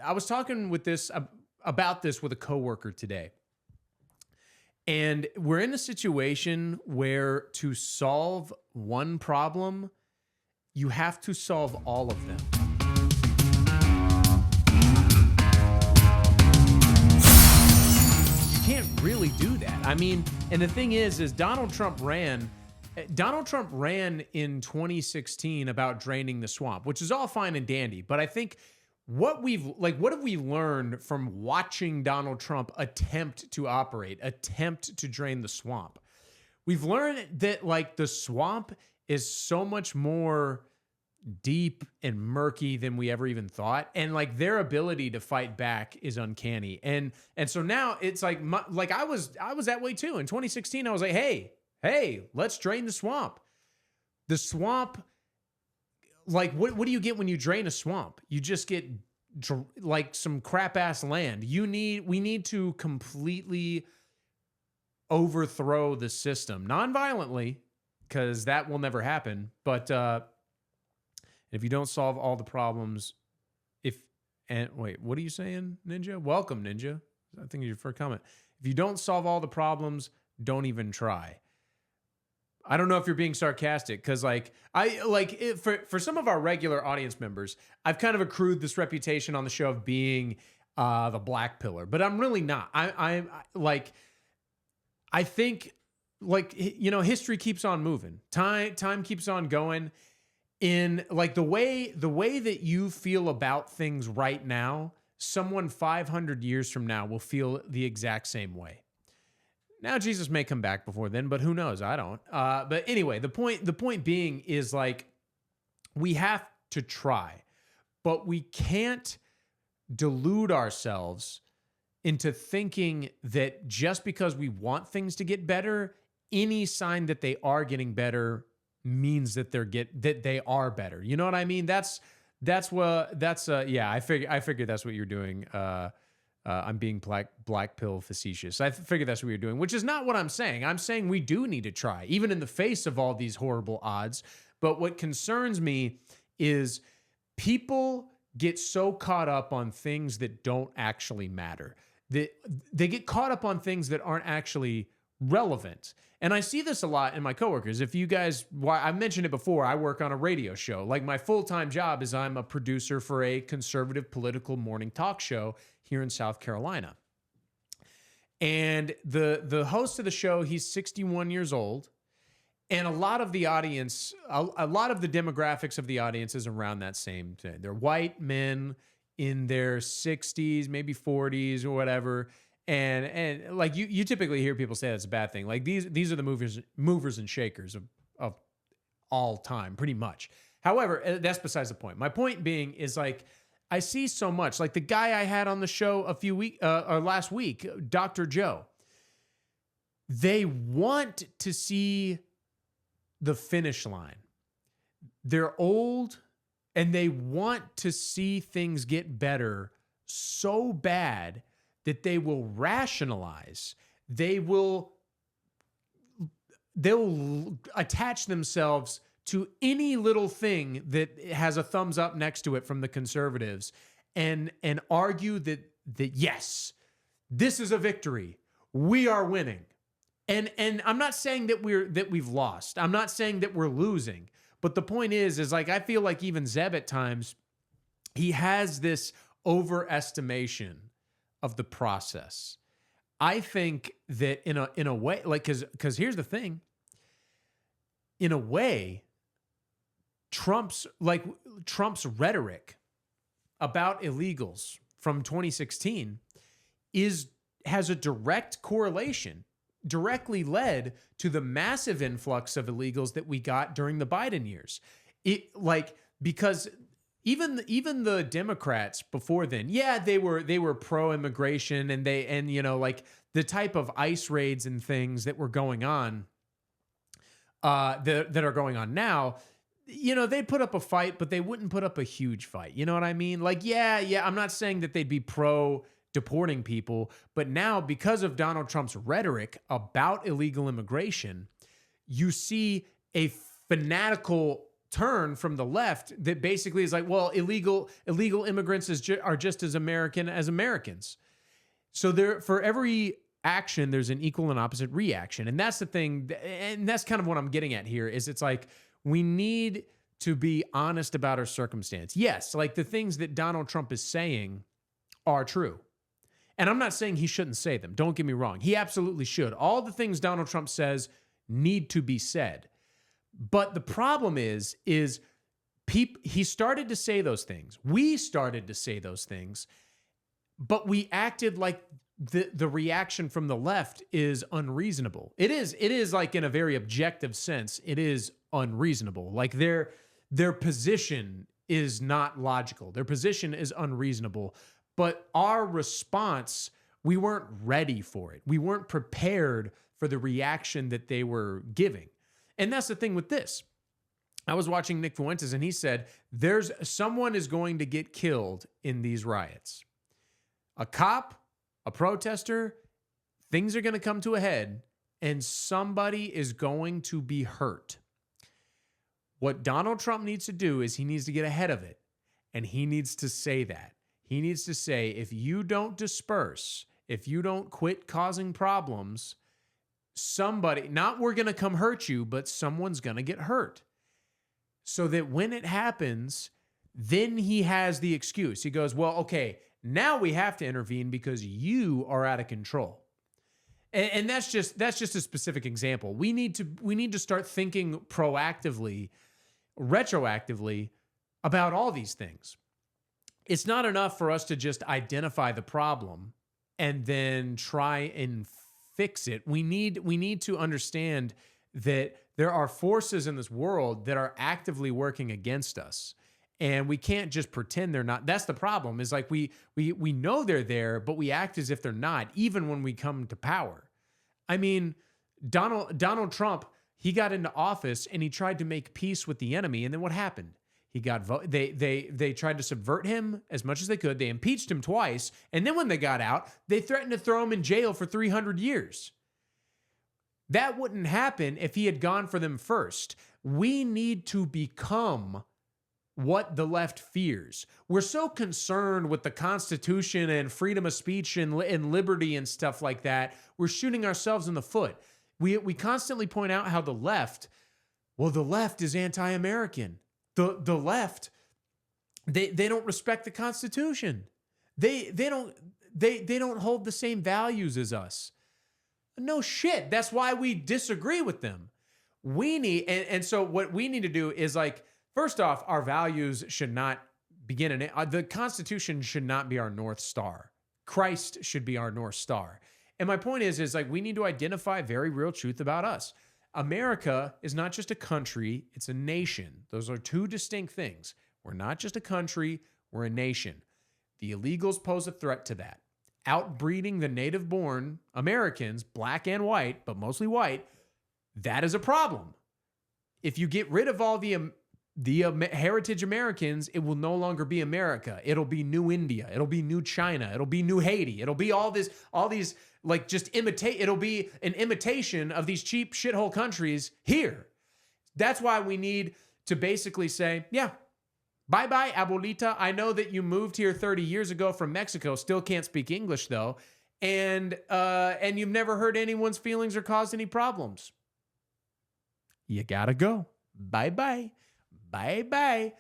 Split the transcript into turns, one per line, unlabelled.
I was talking about this with a coworker today. And we're in a situation where to solve one problem, you have to solve all of them. You can't really do that. I mean, and the thing is Donald Trump ran in 2016 about draining the swamp, which is all fine and dandy. But I think what have we learned from watching Donald Trump attempt to drain the swamp? We've learned that like the swamp is so much more deep and murky than we ever even thought, and like their ability to fight back is uncanny. And so now it's like I was that way too. In 2016, I was like, hey, let's drain the swamp. The swamp, like what do you get when you drain a swamp? You just get like some crap ass land. We need to completely overthrow the system, non-violently, because that will never happen. But if you don't solve all the problems, wait, what are you saying, Ninja? Welcome, Ninja. I think it's your first comment. If you don't solve all the problems, don't even try. I don't know if you're being sarcastic, because for some of our regular audience members, I've kind of accrued this reputation on the show of being the black pillar, but I'm really not. I think history keeps on moving. Time keeps on going. In like the way that you feel about things right now, someone 500 years from now will feel the exact same way. Now, Jesus may come back before then, but who knows? I don't. But anyway, the point being is like, we have to try, but we can't delude ourselves into thinking that just because we want things to get better, any sign that they are getting better means that they are better. You know what I mean? I figured that's what you're doing. I'm being black pill facetious. I figure that's what you're doing, which is not what I'm saying. I'm saying we do need to try, even in the face of all these horrible odds. But what concerns me is people get so caught up on things that don't actually matter. They get caught up on things that aren't actually relevant. And I see this a lot in my coworkers. If you guys, I mentioned it before, I work on a radio show. Like my full-time job is I'm a producer for a conservative political morning talk show here in South Carolina. And the host of the show, he's 61 years old. And a lot of the audience, a lot of the demographics of the audience is around that same thing. They're white men in their 60s, maybe 40s or whatever. And like you typically hear people say that's a bad thing. Like these are the movers and shakers of all time, pretty much. However, that's besides the point. My point being is like, I see so much. Like the guy I had on the show last week, Dr. Joe. They want to see the finish line. They're old and they want to see things get better so bad that they will rationalize. They'll attach themselves to any little thing that has a thumbs up next to it from the conservatives and argue that yes, this is a victory. We are winning. And I'm not saying that we've lost. I'm not saying that we're losing. But the point is like, I feel like even Zeb at times, he has this overestimation of the process. I think that in a way, like, because here's the thing. In a way, Trump's rhetoric about illegals from 2016 has a direct correlation, directly led to the massive influx of illegals that we got during the Biden years. Because even the Democrats before then, yeah, they were pro-immigration and the type of ICE raids and things that were going on, that are going on now, they'd put up a fight, but they wouldn't put up a huge fight. You know what I mean? Like, yeah, I'm not saying that they'd be pro deporting people, but now because of Donald Trump's rhetoric about illegal immigration, you see a fanatical turn from the left that basically is like, well, illegal immigrants are just as American as Americans. So there, for every action, there's an equal and opposite reaction. And that's the thing. And that's kind of what I'm getting at here is it's like, we need to be honest about our circumstance. Yes, like the things that Donald Trump is saying are true. And I'm not saying he shouldn't say them. Don't get me wrong. He absolutely should. All the things Donald Trump says need to be said. But the problem is he started to say those things. We started to say those things, but we acted like the reaction from the left is unreasonable. It is like in a very objective sense, it is unreasonable. Like their position is not logical. Their position is unreasonable. But our response, we weren't ready for it. We weren't prepared for the reaction that they were giving. And that's the thing with this. I was watching Nick Fuentes and he said, someone is going to get killed in these riots. A cop, a protester, things are going to come to a head and somebody is going to be hurt. What Donald Trump needs to do is he needs to get ahead of it. And he needs to say that. He needs to say, if you don't disperse, if you don't quit causing problems, somebody, not we're going to come hurt you, but someone's going to get hurt. So that when it happens, then he has the excuse. He goes, well, okay, now we have to intervene because you are out of control. And that's just a specific example. We need to start thinking proactively, retroactively about all these things. It's not enough for us to just identify the problem and then try and fix it. We need to understand that there are forces in this world that are actively working against us. And we can't just pretend they're not. That's the problem, is like we know they're there, but we act as if they're not, even when we come to power. I mean, Donald Trump, he got into office and he tried to make peace with the enemy. And then what happened? He got they tried to subvert him as much as they could. They impeached him twice. And then when they got out, they threatened to throw him in jail for 300 years. That wouldn't happen if he had gone for them first. We need to become what the left fears. We're so concerned with the Constitution and freedom of speech and liberty and stuff like that. We're shooting ourselves in the foot. We constantly point out how the left is anti-American. The left, they don't respect the Constitution. They don't hold the same values as us. No shit. That's why we disagree with them. We need, and so what we need to do is, like, first off, our values should not begin in it. The Constitution should not be our North Star. Christ should be our North Star. And my point is like, we need to identify very real truth about us. America is not just a country, it's a nation. Those are two distinct things. We're not just a country, we're a nation. The illegals pose a threat to that. Outbreeding the native-born Americans, black and white, but mostly white, that is a problem. If you get rid of all the heritage Americans, it will no longer be America. It'll be New India. It'll be New China. It'll be New Haiti. It'll be all these like just imitate. It'll be an imitation of these cheap shithole countries here. That's why we need to basically say, yeah, bye-bye, abuelita. I know that you moved here 30 years ago from Mexico, still can't speak English though, and you've never hurt anyone's feelings or caused any problems. You gotta go. Bye-bye. Bye-bye.